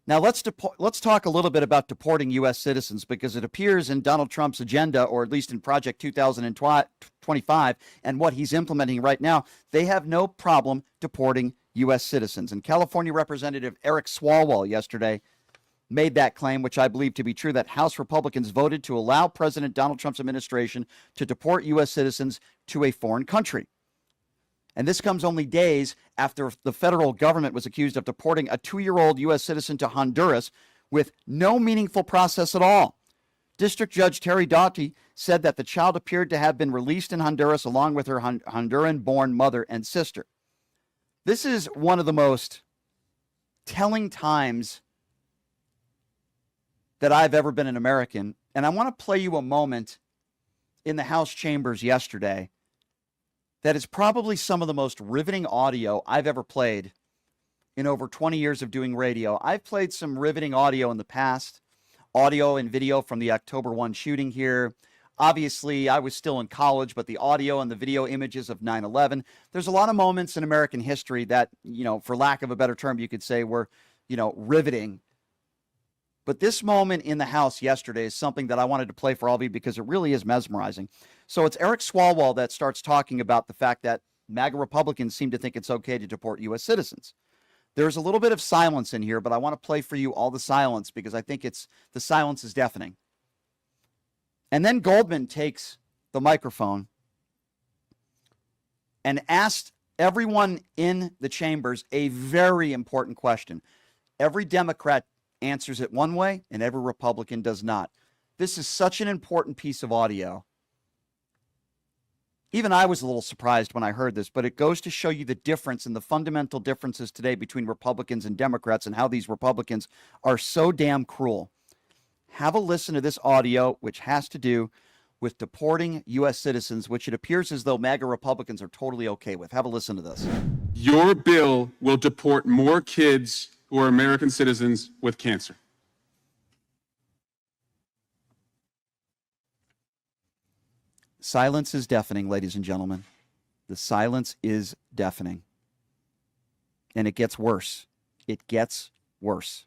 Now, let's talk a little bit about deporting U.S. citizens, because it appears in Donald Trump's agenda, or at least in Project 2025, and what he's implementing right now, they have no problem deporting U.S. citizens. And California Representative Eric Swalwell yesterday made that claim, which I believe to be true, that House Republicans voted to allow President Donald Trump's administration to deport U.S. citizens to a foreign country. And this comes only days after the federal government was accused of deporting a 2-year-old U.S. citizen to Honduras with no meaningful process at all. District Judge Terry Doughty said that the child appeared to have been released in Honduras along with her Honduran-born mother and sister. This is one of the most telling times that I've ever been an American. And I want to play you a moment in the House chambers yesterday that is probably some of the most riveting audio I've ever played in over 20 years of doing radio. I've played some riveting audio in the past, audio and video from the October 1 shooting here. Obviously, I was still in college, but the audio and the video images of 9/11, there's a lot of moments in American history that, for lack of a better term, you could say were, riveting. But this moment in the House yesterday is something that I wanted to play for all of you because it really is mesmerizing. So it's Eric Swalwell that starts talking about the fact that MAGA Republicans seem to think it's okay to deport U.S. citizens. There's a little bit of silence in here, but I want to play for you all the silence because I think the silence is deafening. And then Goldman takes the microphone and asked everyone in the chambers a very important question. Every Democrat answers it one way and every Republican does not. This is such an important piece of audio. Even I was a little surprised when I heard this, but it goes to show you the difference and the fundamental differences today between Republicans and Democrats and how these Republicans are so damn cruel. Have a listen to this audio, which has to do with deporting U.S. citizens, which it appears as though MAGA Republicans are totally okay with. Have a listen to this. Your bill will deport more kids who are American citizens with cancer. Silence is deafening, ladies and gentlemen. The silence is deafening. And it gets worse. It gets worse.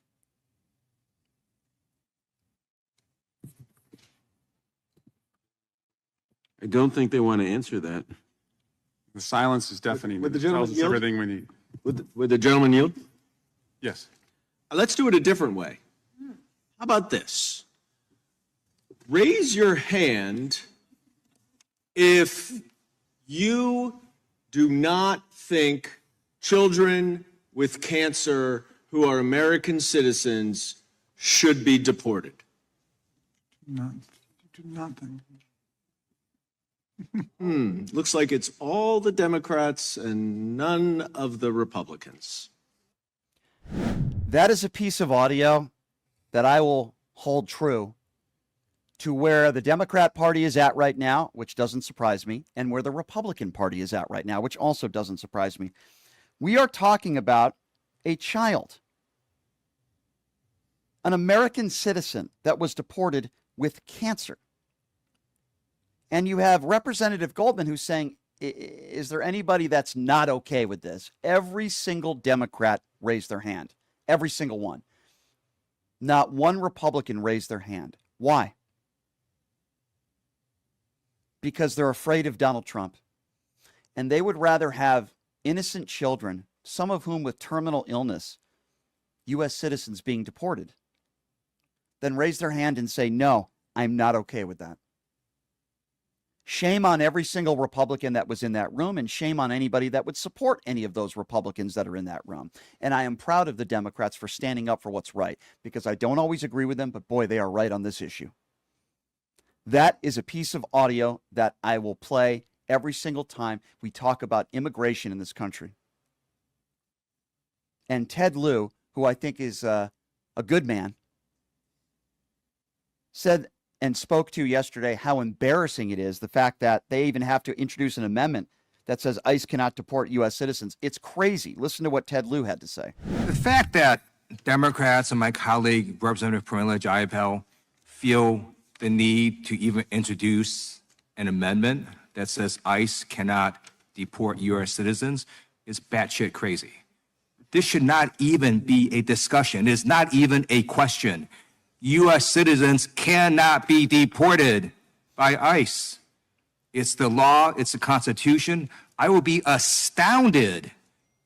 I don't think they want to answer that. The silence is deafening. Would the It gentleman tells us yield? everything we need. Would the gentleman yield? Yes. Let's do it a different way. How about this? Raise your hand if you do not think children with cancer who are American citizens should be deported. Do nothing. Looks like it's all the Democrats and none of the Republicans. That is a piece of audio that I will hold true to where the Democrat Party is at right now, which doesn't surprise me, and where the Republican Party is at right now, which also doesn't surprise me. We are talking about a child, an American citizen that was deported with cancer. And you have Representative Goldman who's saying, is there anybody that's not okay with this? Every single Democrat raised their hand. Every single one. Not one Republican raised their hand. Why? Because they're afraid of Donald Trump. And they would rather have innocent children, some of whom with terminal illness, U.S. citizens being deported, than raise their hand and say, no, I'm not okay with that. Shame on every single Republican that was in that room, and shame on anybody that would support any of those Republicans that are in that room. And I am proud of the Democrats for standing up for what's right, because I don't always agree with them, but boy, they are right on this issue. That is a piece of audio that I will play every single time we talk about immigration in this country. And Ted Lieu, who I think is a good man, said and spoke to yesterday how embarrassing it is, the fact that they even have to introduce an amendment that says ICE cannot deport U.S. citizens. It's crazy. Listen to what Ted Lieu had to say. The fact that Democrats and my colleague, Representative Pramila Jayapal, feel the need to even introduce an amendment that says ICE cannot deport U.S. citizens is batshit crazy. This should not even be a discussion. It is not even a question. U.S. citizens cannot be deported by ICE. It's the law, it's the Constitution. I will be astounded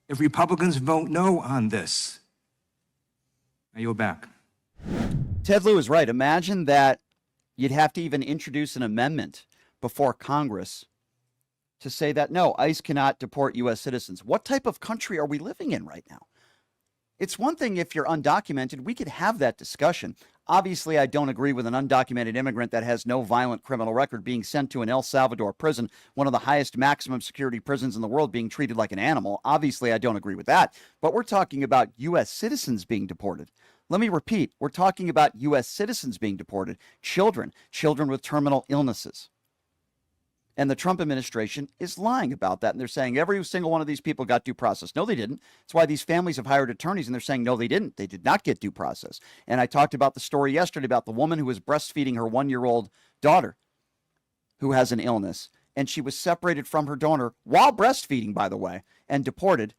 if Republicans vote no on this. I yield back. Ted Lieu is right. Imagine that you'd have to even introduce an amendment before Congress to say that, no, ICE cannot deport U.S. citizens. What type of country are we living in right now? It's one thing if you're undocumented, we could have that discussion. Obviously, I don't agree with an undocumented immigrant that has no violent criminal record being sent to an El Salvador prison, one of the highest maximum security prisons in the world, being treated like an animal. Obviously, I don't agree with that. But we're talking about U.S. citizens being deported. Let me repeat, we're talking about U.S. citizens being deported, children with terminal illnesses. And the Trump administration is lying about that. And they're saying every single one of these people got due process. No, they didn't. That's why these families have hired attorneys, and they're saying, no, they didn't. They did not get due process. And I talked about the story yesterday about the woman who was breastfeeding her 1-year-old daughter who has an illness. And she was separated from her donor while breastfeeding, by the way, and deported.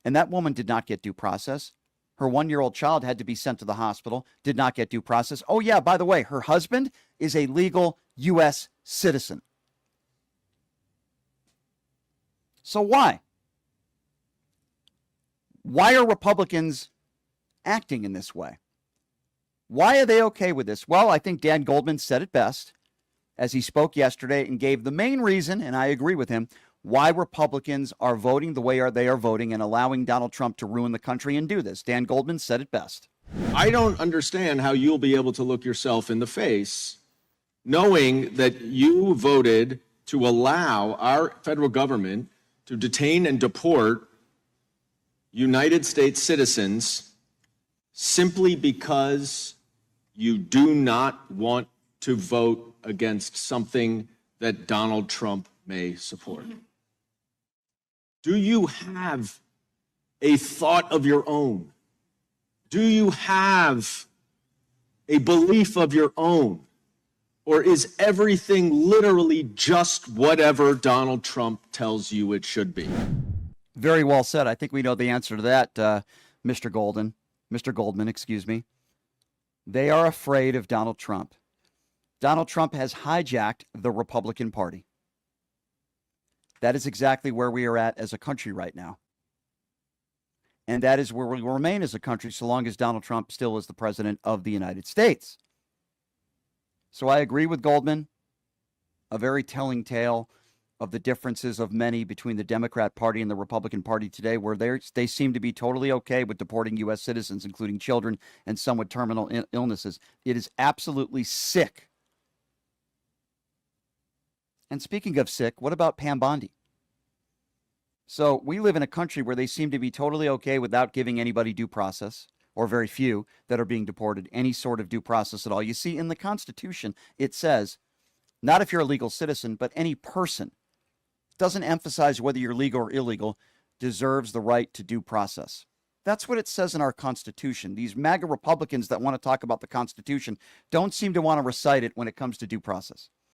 And that woman did not get due process. Her 1-year-old child had to be sent to the hospital, did not get due process. Oh, yeah, by the way, her husband is a legal U.S. citizen. So why? Why are Republicans acting in this way? Why are they okay with this? Well, I think Dan Goldman said it best as he spoke yesterday and gave the main reason, and I agree with him, why Republicans are voting the way they are voting and allowing Donald Trump to ruin the country and do this. Dan Goldman said it best. I don't understand how you'll be able to look yourself in the face knowing that you voted to allow our federal government to detain and deport United States citizens simply because you do not want to vote against something that Donald Trump may support. Do you have a thought of your own? Do you have a belief of your own? Or is everything literally just whatever Donald Trump tells you it should be? Very well said. I think we know the answer to that, Mr. Goldman, excuse me. They are afraid of Donald Trump. Donald Trump has hijacked the Republican Party. That is exactly where we are at as a country right now. And that is where we will remain as a country so long as Donald Trump still is the president of the United States. So I agree with Goldman, a very telling tale of the differences of many between the Democrat Party and the Republican Party today, where they seem to be totally okay with deporting U.S. citizens, including children and some with terminal illnesses. It is absolutely sick. And speaking of sick, what about Pam Bondi? So we live in a country where they seem to be totally okay without giving anybody due process, or very few that are being deported, any sort of due process at all. You see, in the Constitution, it says, not if you're a legal citizen, but any person. It doesn't emphasize whether you're legal or illegal, deserves the right to due process. That's what it says in our Constitution. These MAGA Republicans that want to talk about the Constitution don't seem to want to recite it when it comes to due process.